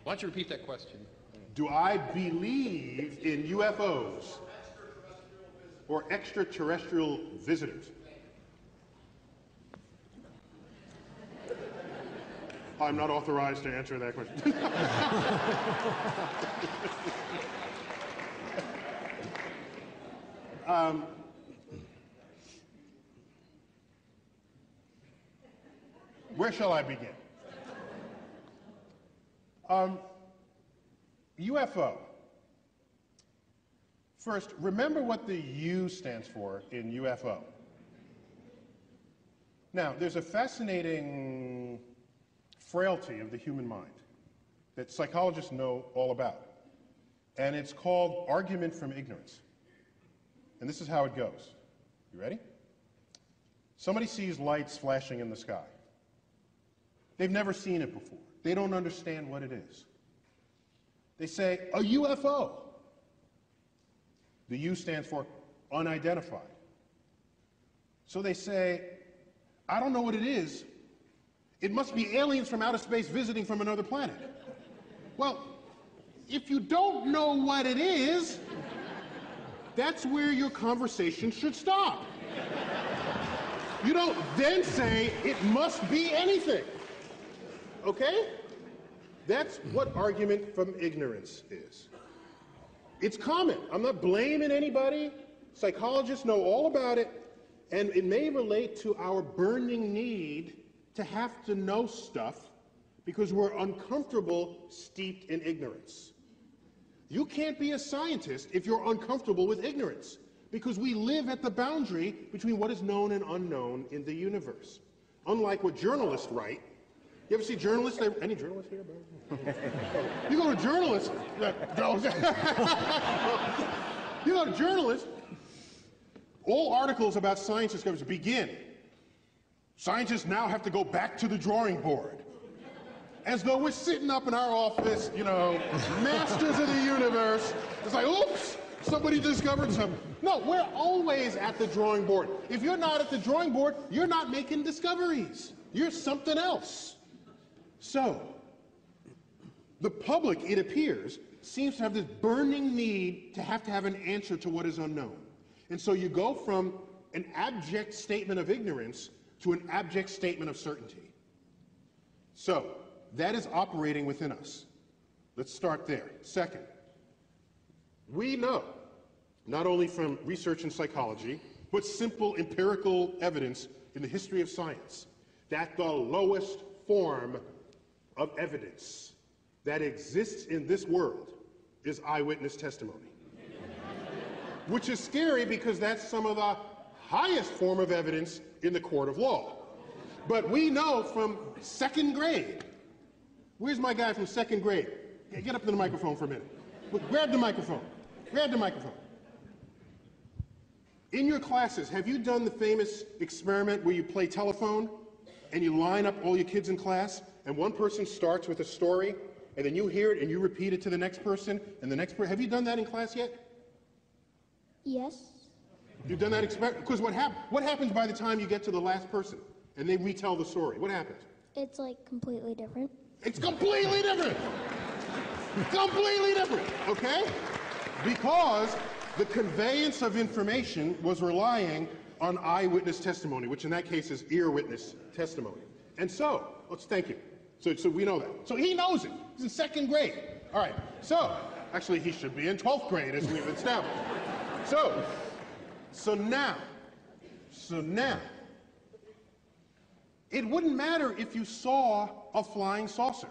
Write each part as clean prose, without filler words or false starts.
Why don't you repeat that question? Do I believe in UFOs or extraterrestrial visitors? I'm not authorized to answer that question. Where shall I begin? UFO. First, remember what the U stands for in UFO. Now, there's a fascinating frailty of the human mind that psychologists know all about, and it's called argument from ignorance. And this is how it goes. You ready? Somebody sees lights flashing in the sky. They've never seen it before. They don't understand what it is. They say, a UFO. The U stands for unidentified. So they say, I don't know what it is. It must be aliens from outer space visiting from another planet. Well, if you don't know what it is, that's where your conversation should stop. You don't then say, it must be anything. Okay? That's what argument from ignorance is. It's common. I'm not blaming anybody. Psychologists know all about it, and it may relate to our burning need to have to know stuff because we're uncomfortable, steeped in ignorance. You can't be a scientist if you're uncomfortable with ignorance, because we live at the boundary between what is known and unknown in the universe. Unlike what journalists write. You ever see journalists? Any journalists here? You go to journalists. You go to journalists. All articles about science discoveries begin. Scientists now have to go back to the drawing board. As though we're sitting up in our office, you know, masters of the universe. It's like, oops, somebody discovered something. No, we're always at the drawing board. If you're not at the drawing board, you're not making discoveries. You're something else. So, the public, it appears, seems to have this burning need to have an answer to what is unknown. And so you go from an abject statement of ignorance to an abject statement of certainty. So, that is operating within us. Let's start there. Second, we know, not only from research in psychology, but simple empirical evidence in the history of science, that the lowest form of evidence that exists in this world is eyewitness testimony. Which is scary because that's some of the highest form of evidence in the court of law. But we know from second grade. Where's my guy from second grade? Get up to the microphone for a minute. Grab the microphone. Grab the microphone. In your classes, have you done the famous experiment where you play telephone and you line up all your kids in class and one person starts with a story and then you hear it and you repeat it to the next person and the next person? Have you done that in class yet? Yes. You've done that experiment? Because what happens by the time you get to the last person and they retell the story? What happens? It's like completely different. It's completely different. Completely different, okay? Because the conveyance of information was relying on eyewitness testimony, which in that case is ear witness testimony. And so, thank you. So we know that. So he knows it. He's in second grade. All right. So, actually he should be in 12th grade as we've established. So now, it wouldn't matter if you saw a flying saucer.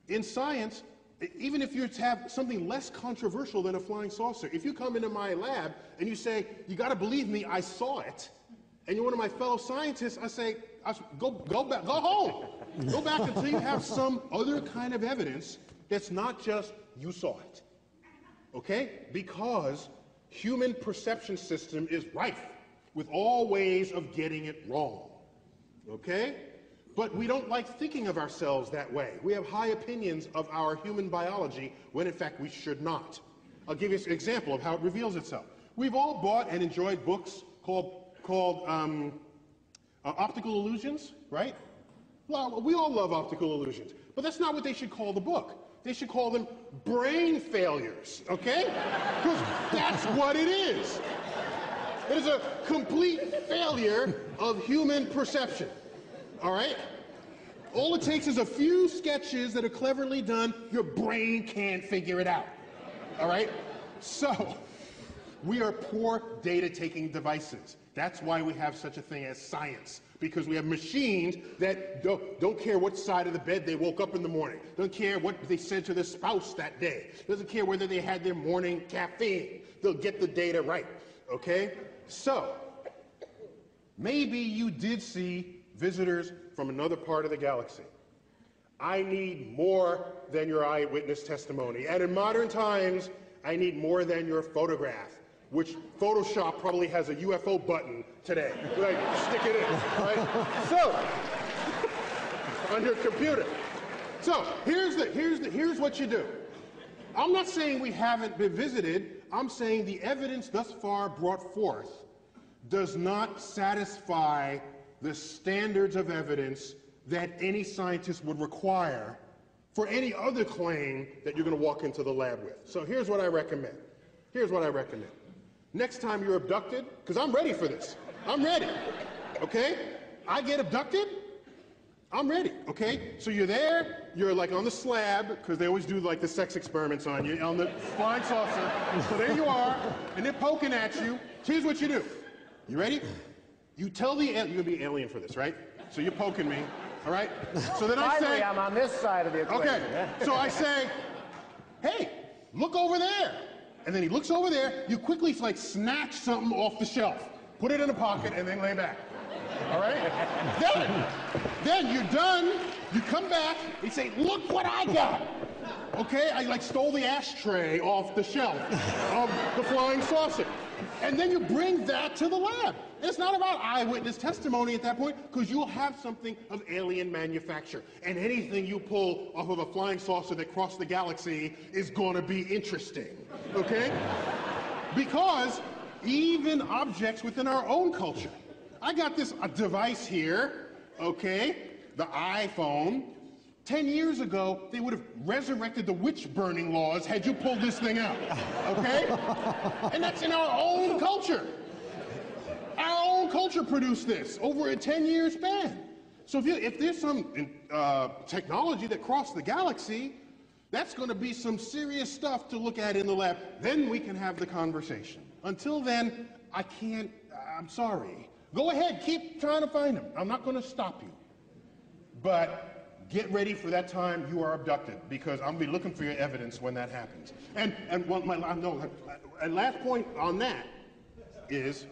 In science, even if you have something less controversial than a flying saucer, if you come into my lab and you say, you gotta believe me, I saw it, and you're one of my fellow scientists, I say, go back, go home. Go back until you have some other kind of evidence that's not just, you saw it. Okay? Because human perception system is rife with all ways of getting it wrong. Okay? But we don't like thinking of ourselves that way. We have high opinions of our human biology when in fact we should not. I'll give you an example of how it reveals itself. We've all bought and enjoyed books called Optical Illusions, right? Well, we all love optical illusions, but that's not what they should call the book. They should call them brain failures, okay? Because that's what it is. It is a complete failure of human perception, all right? All it takes is a few sketches that are cleverly done. Your brain can't figure it out, all right? So, we are poor data-taking devices. That's why we have such a thing as science, because we have machines that don't care what side of the bed they woke up in the morning, don't care what they said to their spouse that day, doesn't care whether they had their morning caffeine. They'll get the data right, okay? So, maybe you did see visitors from another part of the galaxy. I need more than your eyewitness testimony. And in modern times, I need more than your photograph, which Photoshop probably has a UFO button today. Like, stick it in, right? So, on your computer. So, here's what you do. I'm not saying we haven't been visited. I'm saying the evidence thus far brought forth does not satisfy the standards of evidence that any scientist would require for any other claim that you're going to walk into the lab with. So here's what I recommend. Here's what I recommend. Next time you're abducted, because I'm ready for this. I'm ready, okay? I get abducted, I'm ready, okay? So you're there, you're like on the slab, because they always do like the sex experiments on you, on the flying saucer. So there you are, and they're poking at you. Here's what you do. You ready? You tell the alien, you're gonna be an alien for this, right? So you're poking me, all right? So then I Finally, say, I'm on this side of the equation. okay, so I say, hey, look over there. And then he looks over there, you quickly like snatch something off the shelf, put it in a pocket, and then lay back. All right? Then you're done, you come back, you say, look what I got. Okay, I like stole the ashtray off the shelf of the flying saucer. And then you bring that to the lab. And it's not about eyewitness testimony at that point, because you'll have something of alien manufacture. And anything you pull off of a flying saucer that crossed the galaxy is going to be interesting, okay? Because even objects within our own culture. I got this device here, okay, the iPhone. 10 years ago, they would have resurrected the witch-burning laws had you pulled this thing out, okay? And that's in our own culture. Our own culture produced this over a 10-year span. So if there's some technology that crossed the galaxy, that's going to be some serious stuff to look at in the lab. Then we can have the conversation. Until then, I can't, I'm sorry. Go ahead, keep trying to find them. I'm not going to stop you. But get ready for that time you are abducted, because I'm going to be looking for your evidence when that happens. And last point on that is,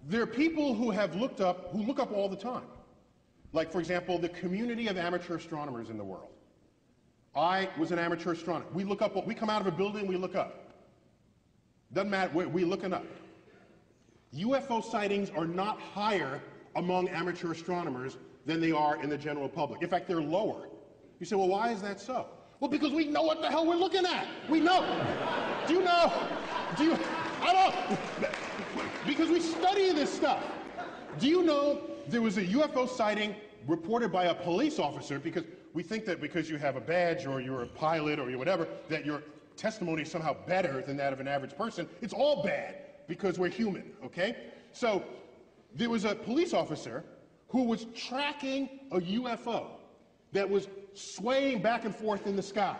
there are people who look up all the time. Like, for example, the community of amateur astronomers in the world. I was an amateur astronomer. We look up, we come out of a building, we look up. Doesn't matter, we're looking up. UFO sightings are not higher among amateur astronomers than they are in the general public. In fact, they're lower. You say, well, why is that so? Well, because we know what the hell we're looking at. We know. Do you know? I don't. Because we study this stuff. Do you know there was a UFO sighting reported by a police officer, because we think that because you have a badge or you're a pilot or you're whatever, that your testimony is somehow better than that of an average person. It's all bad, because we're human, okay? So there was a police officer who was tracking a UFO that was swaying back and forth in the sky,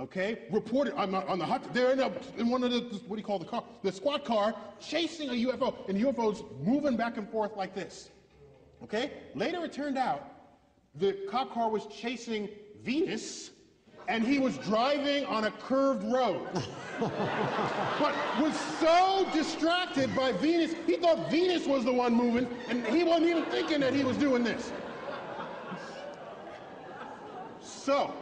okay? Reported on the hot, they're in one of the, what do you call the car? The squad car, chasing a UFO, and the UFO's moving back and forth like this, okay? Later it turned out the cop car was chasing Venus, and he was driving on a curved road. But was so distracted by Venus, he thought Venus was the one moving, and he wasn't even thinking that he was doing this. So,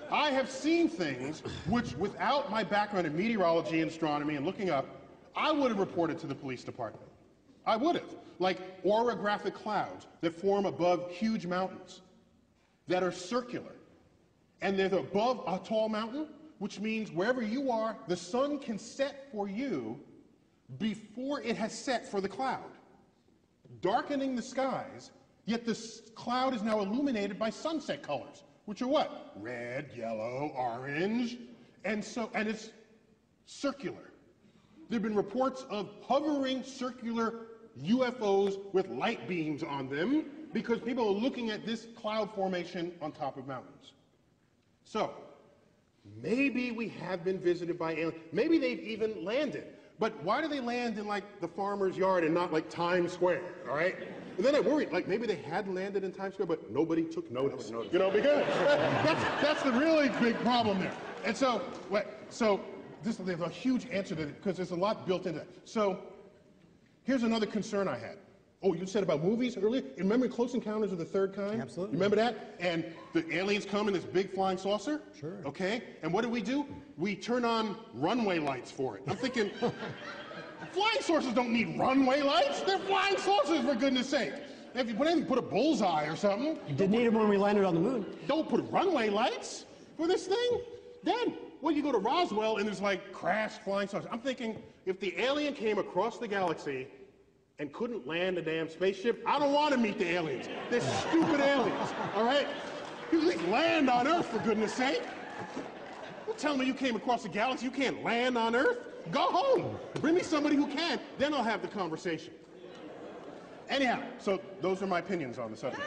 I have seen things which, without my background in meteorology and astronomy and looking up, I would have reported to the police department. I would have. Like orographic clouds that form above huge mountains that are circular. And they're above a tall mountain, which means wherever you are, the sun can set for you before it has set for the cloud, darkening the skies Yet this cloud is now illuminated by sunset colors, which are what? Red, yellow, orange, and it's circular. There have been reports of hovering circular UFOs with light beams on them because people are looking at this cloud formation on top of mountains. So, maybe we have been visited by aliens. Maybe they've even landed. But why do they land in, like, the farmer's yard and not, like, Times Square, all right? And then I worried, like, maybe they had landed in Times Square, but nobody took notice. You know, because that's the really big problem there. And so, there's a huge answer to it, because there's a lot built into it. So, here's another concern I had. Oh, you said about movies earlier? Remember Close Encounters of the Third Kind? Absolutely. Remember that? And the aliens come in this big flying saucer? Sure. Okay? And what do? We turn on runway lights for it. I'm thinking, flying saucers don't need runway lights. They're flying saucers, for goodness sake. If you put a bullseye or something. You did need them when we landed on the moon. Don't put runway lights for this thing. Then, well, you go to Roswell and there's like crashed flying saucers. I'm thinking, if the alien came across the galaxy and couldn't land a damn spaceship, I don't want to meet the aliens. They're stupid aliens, all right? You at least land on Earth, for goodness sake. Don't tell me you came across the galaxy, you can't land on Earth. Go home. Bring me somebody who can, then I'll have the conversation. Anyhow, so those are my opinions on the subject.